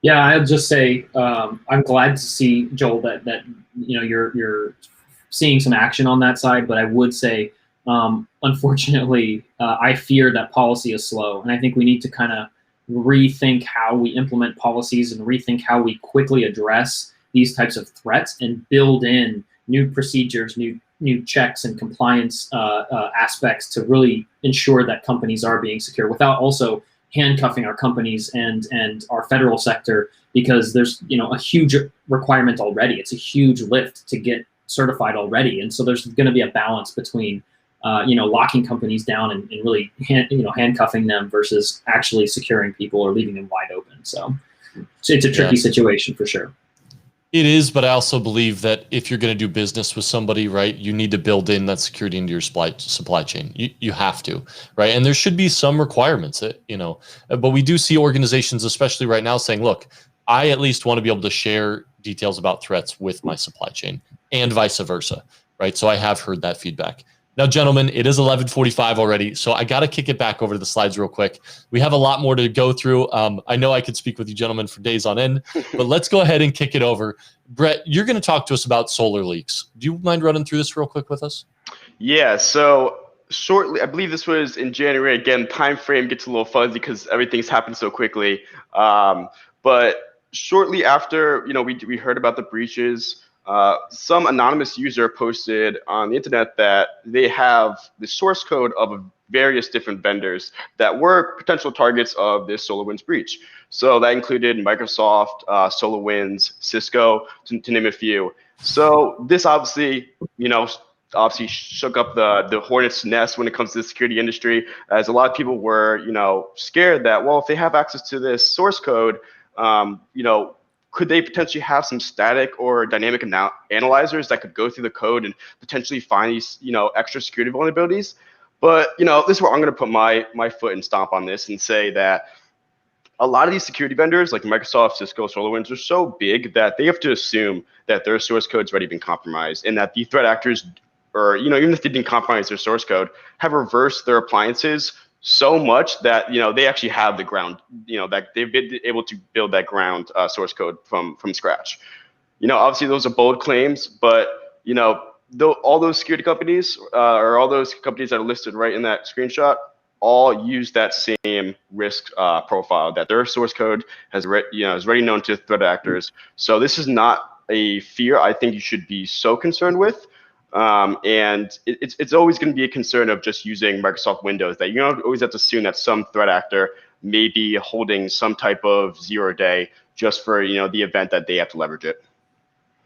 Yeah, I'll just say I'm glad to see, Joel, that you're seeing some action on that side. But I would say, unfortunately, I fear that policy is slow, and I think we need to kind of rethink how we implement policies and rethink how we quickly address these types of threats and build in new procedures, new checks and compliance aspects to really ensure that companies are being secure without also handcuffing our companies and our federal sector, because there's a huge requirement already. It's a huge lift to get certified already, and so there's going to be a balance between locking companies down and really handcuffing them versus actually securing people or leaving them wide open. So it's a tricky situation for sure. It is, but I also believe that if you're going to do business with somebody, right, you need to build in that security into your supply chain. You have to, right? And there should be some requirements, but we do see organizations, especially right now, saying, look, I at least want to be able to share details about threats with my supply chain and vice versa, right? So I have heard that feedback. Now, gentlemen, it is 11:45 already, so I got to kick it back over to the slides real quick. We have a lot more to go through. I know I could speak with you gentlemen for days on end, but let's go ahead and kick it over. Brett, you're going to talk to us about solar leaks. Do you mind running through this real quick with us? Yeah, so shortly, I believe this was in January. Again, time frame gets a little fuzzy because everything's happened so quickly. But shortly after, we heard about the breaches, some anonymous user posted on the internet that they have the source code of various different vendors that were potential targets of this SolarWinds breach. So that included Microsoft, SolarWinds, Cisco, to name a few. So this obviously shook up the hornet's nest when it comes to the security industry, as a lot of people were, scared that, well, if they have access to this source code, could they potentially have some static or dynamic analyzers that could go through the code and potentially find these, extra security vulnerabilities? But, this is where I'm going to put my foot and stomp on this and say that a lot of these security vendors like Microsoft, Cisco, SolarWinds are so big that they have to assume that their source code's already been compromised and that the threat actors, or, even if they didn't compromise their source code, have reversed their appliances so much that they actually have the ground, that they've been able to build that ground source code from scratch. Obviously those are bold claims, but all those security companies or all those companies that are listed right in that screenshot all use that same risk profile, that their source code is already known to threat actors. So this is not a fear I think you should be so concerned with. And it's always going to be a concern of just using Microsoft Windows, that you don't always have to assume that some threat actor may be holding some type of 0-day just for the event that they have to leverage it.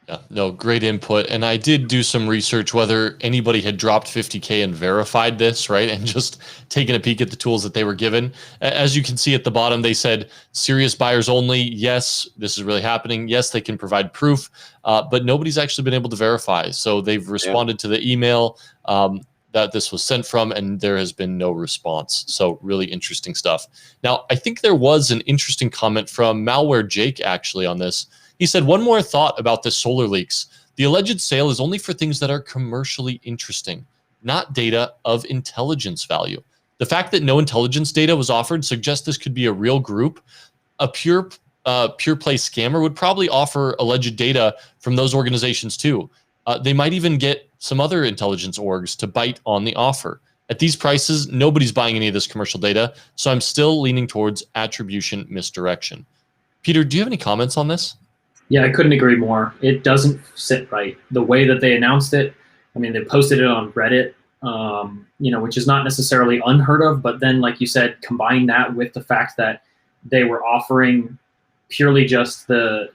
Yeah, no, great input. And I did do some research whether anybody had dropped 50K and verified this, right? And just taken a peek at the tools that they were given. As you can see at the bottom, they said serious buyers only. Yes, this is really happening. Yes, they can provide proof, but nobody's actually been able to verify. So they've responded to the email that this was sent from, and there has been no response. So really interesting stuff. Now, I think there was an interesting comment from Malware Jake actually on this. He said, one more thought about this solar leaks. The alleged sale is only for things that are commercially interesting, not data of intelligence value. The fact that no intelligence data was offered suggests this could be a real group. A pure play scammer would probably offer alleged data from those organizations too. They might even get some other intelligence orgs to bite on the offer. At these prices, nobody's buying any of this commercial data, so I'm still leaning towards attribution misdirection. Peter, do you have any comments on this? Yeah, I couldn't agree more. It doesn't sit right. The way that they announced it, I mean, they posted it on Reddit, which is not necessarily unheard of, but then, like you said, combine that with the fact that they were offering purely just the,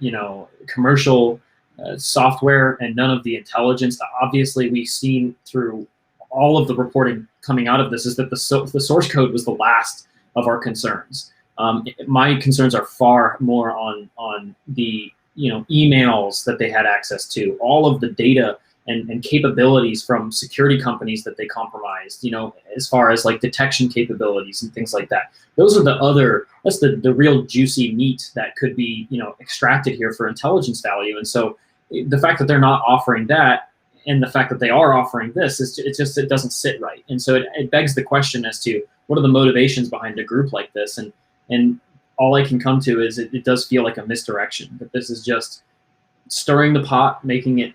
commercial software and none of the intelligence. Obviously, we've seen through all of the reporting coming out of this is that the source code was the last of our concerns. My concerns are far more on the emails that they had access to, all of the data and capabilities from security companies that they compromised, as far as like detection capabilities and things like that. Those are that's the real juicy meat that could be, extracted here for intelligence value. And so the fact that they're not offering that and the fact that they are offering this, it doesn't sit right. And so it begs the question as to what are the motivations behind a group like this? And all I can come to is it does feel like a misdirection, that this is just stirring the pot, making it,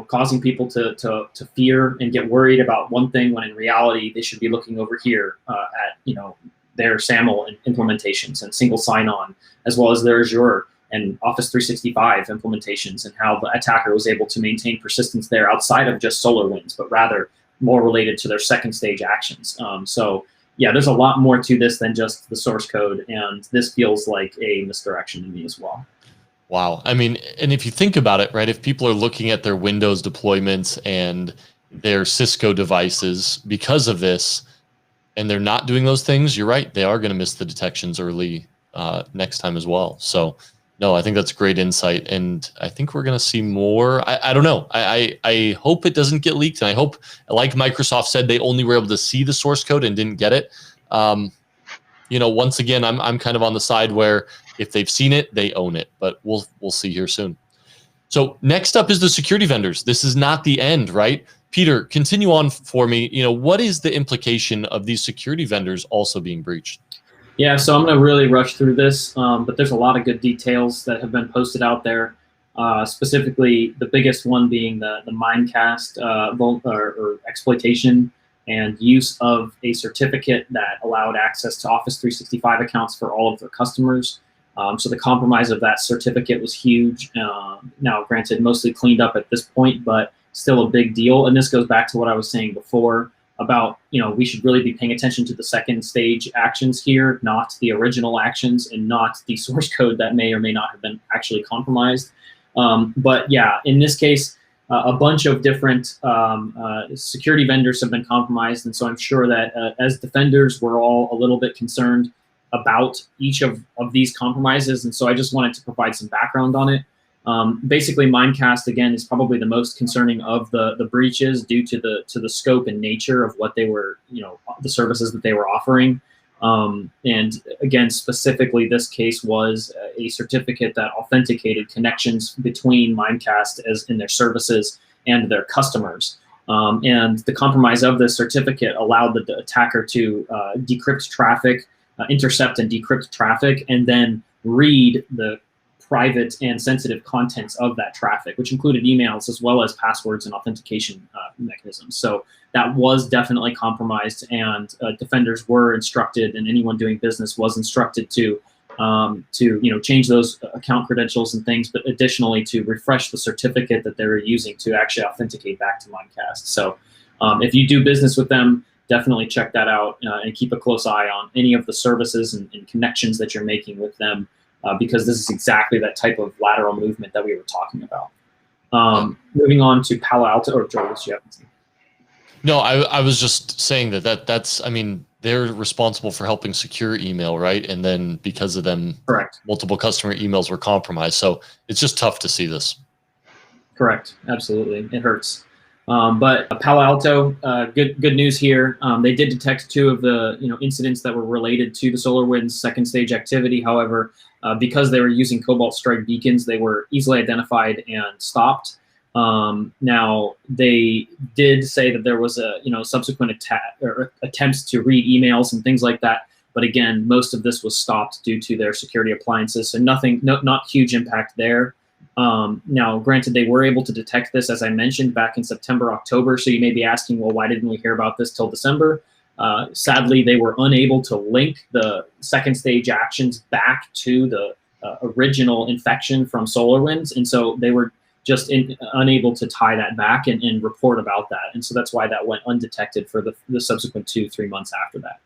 causing people to fear and get worried about one thing when in reality they should be looking over here at, their SAML implementations and single sign-on, as well as their Azure and Office 365 implementations, and how the attacker was able to maintain persistence there outside of just SolarWinds, but rather more related to their second stage actions. So yeah, there's a lot more to this than just the source code, and this feels like a misdirection to me as well. Wow. I mean, and if you think about it, right, if people are looking at their Windows deployments and their Cisco devices because of this, and they're not doing those things, you're right, they are going to miss the detections early next time as well. So no, I think that's great insight, and I think we're going to see more. I don't know. I hope it doesn't get leaked, and I hope, like Microsoft said, they only were able to see the source code and didn't get it. Once again, I'm kind of on the side where if they've seen it, they own it. But we'll see here soon. So next up is the security vendors. This is not the end, right? Peter, continue on for me. What is the implication of these security vendors also being breached? Yeah, so I'm going to really rush through this, but there's a lot of good details that have been posted out there. Specifically, the biggest one being the Mimecast or exploitation and use of a certificate that allowed access to Office 365 accounts for all of their customers. So the compromise of that certificate was huge. Now, granted, mostly cleaned up at this point, but still a big deal. And this goes back to what I was saying before about, we should really be paying attention to the second stage actions here, not the original actions and not the source code that may or may not have been actually compromised. But yeah, in this case, a bunch of different security vendors have been compromised. And so I'm sure that as defenders, we're all a little bit concerned about each of these compromises. And so I just wanted to provide some background on it. Basically, Mimecast, again, is probably the most concerning of the breaches due to the scope and nature of what they were, the services that they were offering. And again, specifically, this case was a certificate that authenticated connections between Mimecast as in their services and their customers. And the compromise of this certificate allowed the attacker to decrypt traffic, intercept and decrypt traffic, and then read the private and sensitive contents of that traffic, which included emails as well as passwords and authentication mechanisms. So that was definitely compromised, and defenders were instructed, and anyone doing business was instructed to change those account credentials and things, but additionally to refresh the certificate that they were using to actually authenticate back to Mimecast. So if you do business with them, definitely check that out and keep a close eye on any of the services and connections that you're making with them, because this is exactly that type of lateral movement that we were talking about. Moving on to Palo Alto, or Joel, you have to. No, I was just saying that's I mean, they're responsible for helping secure email, right? And then because of them, Correct. multiple customer emails were compromised. So it's just tough to see this. Correct. Absolutely. It hurts. But Palo Alto, good news here. They did detect 2 of the incidents that were related to the SolarWinds second stage activity. However, because they were using Cobalt Strike beacons, they were easily identified and stopped. Now they did say that there was a subsequent attack or attempts to read emails and things like that. But again, most of this was stopped due to their security appliances. So not huge impact there. Now, granted, they were able to detect this, as I mentioned, back in September, October. So you may be asking, well, why didn't we hear about this till December? Sadly, they were unable to link the second stage actions back to the original infection from SolarWinds. And so they were just unable to tie that back and report about that. And so that's why that went undetected for the subsequent 2-3 months after that.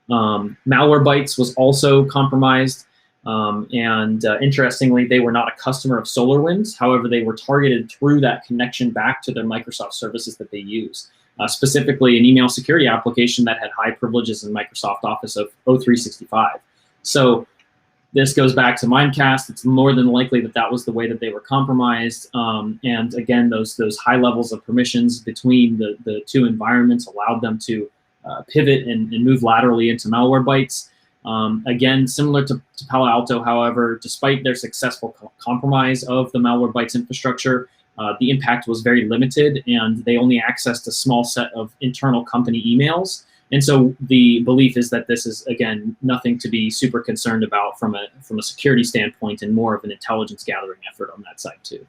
Malwarebytes was also compromised. Interestingly, they were not a customer of SolarWinds. However, they were targeted through that connection back to their Microsoft services that they use, specifically an email security application that had high privileges in Microsoft Office of 0365. So this goes back to Mimecast. It's more than likely that was the way that they were compromised. And again, those high levels of permissions between the 2 environments allowed them to pivot and move laterally into Malwarebytes. Again, similar to Palo Alto, however, despite their successful compromise of the Malwarebytes infrastructure, the impact was very limited, and they only accessed a small set of internal company emails. And so the belief is that this is, again, nothing to be super concerned about from a security standpoint, and more of an intelligence gathering effort on that side too.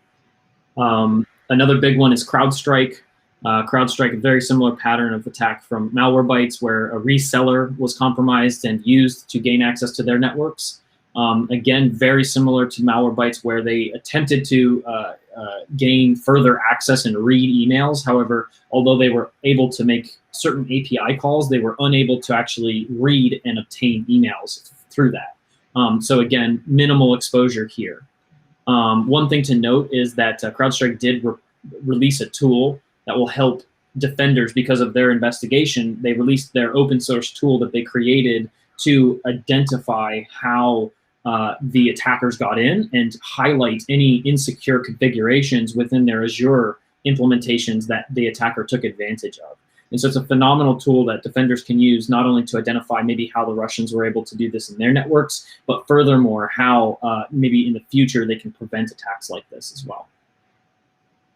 Another big one is Crowdstrike. Crowdstrike, a very similar pattern of attack from Malwarebytes, where a reseller was compromised and used to gain access to their networks. Again, very similar to Malwarebytes, where they attempted to gain further access and read emails. However, although they were able to make certain API calls, they were unable to actually read and obtain emails through that. So again, minimal exposure here. One thing to note is that Crowdstrike did release a tool that will help defenders because of their investigation. They released their open source tool that they created to identify how the attackers got in and highlight any insecure configurations within their Azure implementations that the attacker took advantage of. And so it's a phenomenal tool that defenders can use, not only to identify maybe how the Russians were able to do this in their networks, but furthermore, how maybe in the future they can prevent attacks like this as well.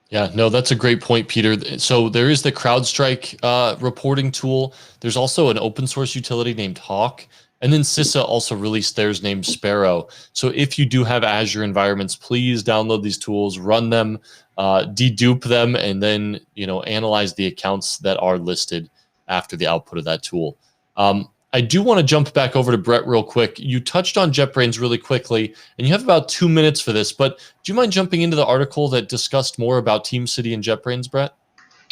Yeah, no, that's a great point, Peter. So there is the CrowdStrike reporting tool. There's also an open source utility named Hawk. And then CISA also released theirs named Sparrow. So if you do have Azure environments, please download these tools, run them, dedupe them, and then analyze the accounts that are listed after the output of that tool. I do want to jump back over to Brett real quick. You touched on JetBrains really quickly, and you have about 2 minutes for this, but do you mind jumping into the article that discussed more about Teamcity and JetBrains, Brett?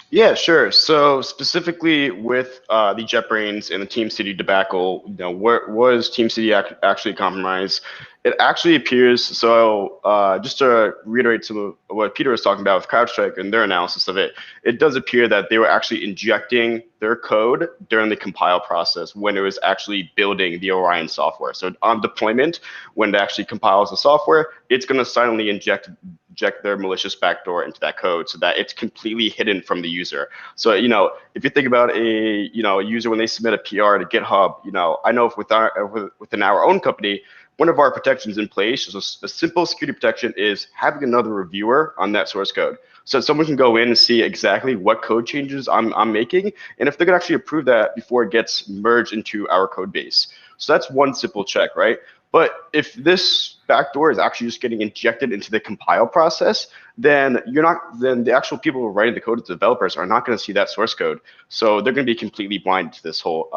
Yeah, sure. So specifically with the JetBrains and the Teamcity debacle, where was Teamcity actually compromised? It actually appears, so just to reiterate some of what Peter was talking about with CrowdStrike and their analysis of it, it does appear that they were actually injecting their code during the compile process when it was actually building the Orion software. So on deployment, when it actually compiles the software, it's going to silently inject their malicious backdoor into that code so that it's completely hidden from the user. So, if you think about a user when they submit a PR to GitHub, I know if within our own company, one of our protections in place is a simple security protection is having another reviewer on that source code. So someone can go in and see exactly what code changes I'm making, and if they could actually approve that before it gets merged into our code base. So that's one simple check, right? But if this backdoor is actually just getting injected into the compile process, then the actual people who are writing the code, the developers, are not going to see that source code. So they're going to be completely blind to this whole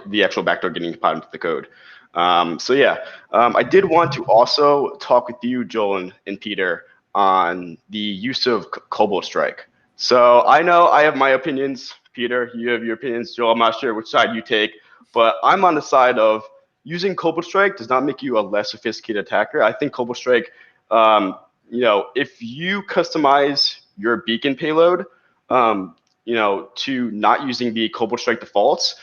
the actual backdoor getting compiled into the code. I did want to also talk with you, Joel and Peter, on the use of Cobalt Strike. So I know I have my opinions. Peter, you have your opinions. Joel, I'm not sure which side you take, but I'm on the side of using Crowdstrike does not make you a less sophisticated attacker. I think Crowdstrike, if you customize your beacon payload, to not using the Crowdstrike defaults,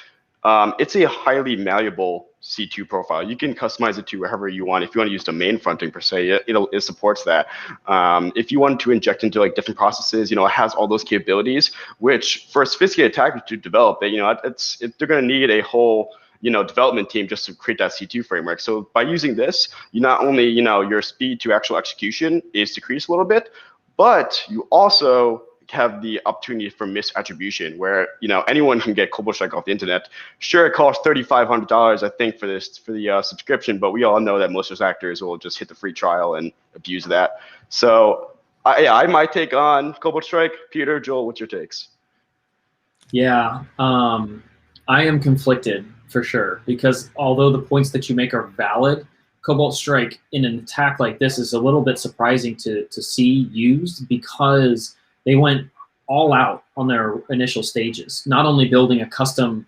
it's a highly malleable C2 profile. You can customize it to wherever you want. If you want to use domain fronting per se, it supports that. If you want to inject into like different processes, it has all those capabilities, which for a sophisticated attacker to develop, they're going to need a whole development team just to create that C2 framework. So by using this, you not only your speed to actual execution is decreased a little bit, but you also have the opportunity for misattribution, where anyone can get Crowdstrike off the internet. Sure, it costs $3,500, I think, for the subscription, but we all know that most actors will just hit the free trial and abuse that. So, I might take on Crowdstrike. Peter, Joel, what's your takes? Yeah, I am conflicted for sure, because although the points that you make are valid, Crowdstrike in an attack like this is a little bit surprising to see used, because they went all out on their initial stages, not only building a custom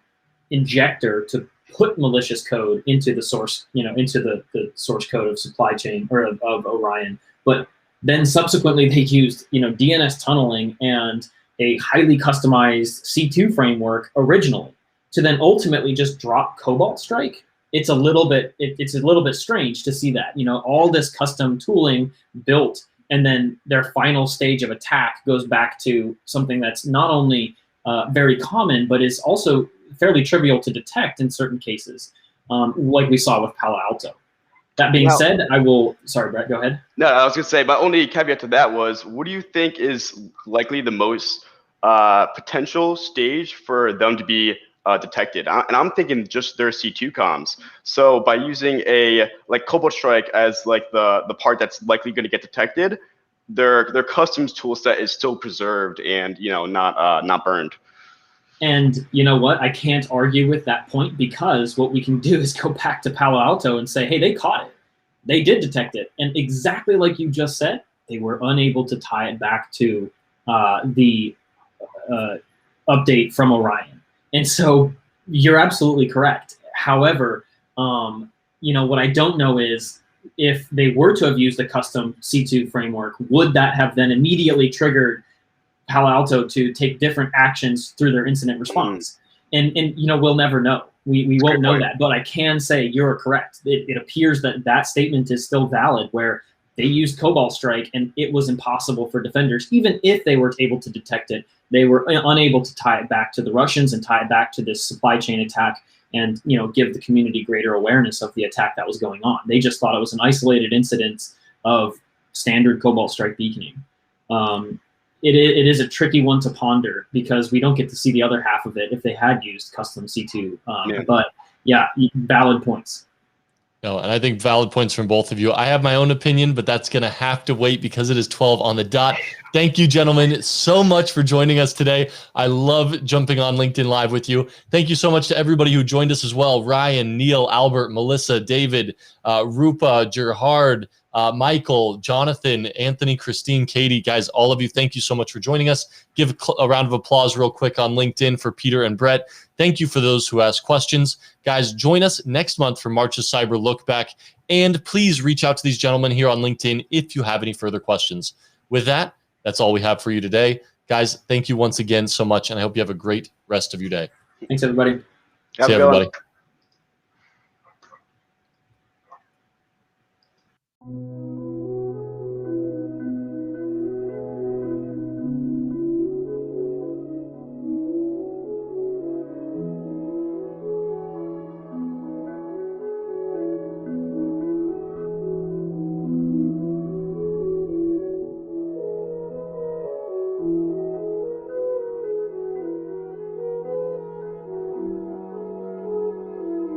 injector to put malicious code into the source, into the source code of supply chain or of Orion, but then subsequently they used, DNS tunneling and a highly customized C2 framework originally to then ultimately just drop Crowdstrike. It's a little bit strange to see that, all this custom tooling built, and then their final stage of attack goes back to something that's not only very common, but is also fairly trivial to detect in certain cases, like we saw with Palo Alto. That being said, sorry, Brett, go ahead. No, I was going to say, my only caveat to that was, what do you think is likely the most potential stage for them to be detected? And I'm thinking just their C2 comms. So by using like Crowdstrike as like the part that's likely going to get detected, their customs tool set is still preserved and not burned. And you know what? I can't argue with that point, because what we can do is go back to Palo Alto and say, hey, they caught it. They did detect it. And exactly like you just said, they were unable to tie it back to the update from Orion. And so you're absolutely correct. However, what I don't know is, if they were to have used a custom C2 framework, would that have then immediately triggered Palo Alto to take different actions through their incident response? And we'll never know. We won't know that. But I can say you're correct. It appears that statement is still valid, where they used Crowdstrike and it was impossible for defenders, even if they were able to detect it. They were unable to tie it back to the Russians and tie it back to this supply chain attack, and give the community greater awareness of the attack that was going on. They just thought it was an isolated incident of standard Crowdstrike beaconing. It is a tricky one to ponder, because we don't get to see the other half of it if they had used custom C2. But yeah, valid points. No, and I think valid points from both of you. I have my own opinion, but that's going to have to wait, because it is 12 on the dot. Thank you, gentlemen, so much for joining us today. I love jumping on LinkedIn Live with you. Thank you so much to everybody who joined us as well. Ryan, Neil, Albert, Melissa, David, Rupa, Gerhard, Michael, Jonathan, Anthony, Christine, Katie. Guys, all of you, thank you so much for joining us. Give a round of applause real quick on LinkedIn for Peter and Brett. Thank you for those who asked questions. Guys, join us next month for March's Cyber Lookback. And please reach out to these gentlemen here on LinkedIn if you have any further questions. With that, that's all we have for you today. Guys, thank you once again so much, and I hope you have a great rest of your day. Thanks, everybody. See you, everybody.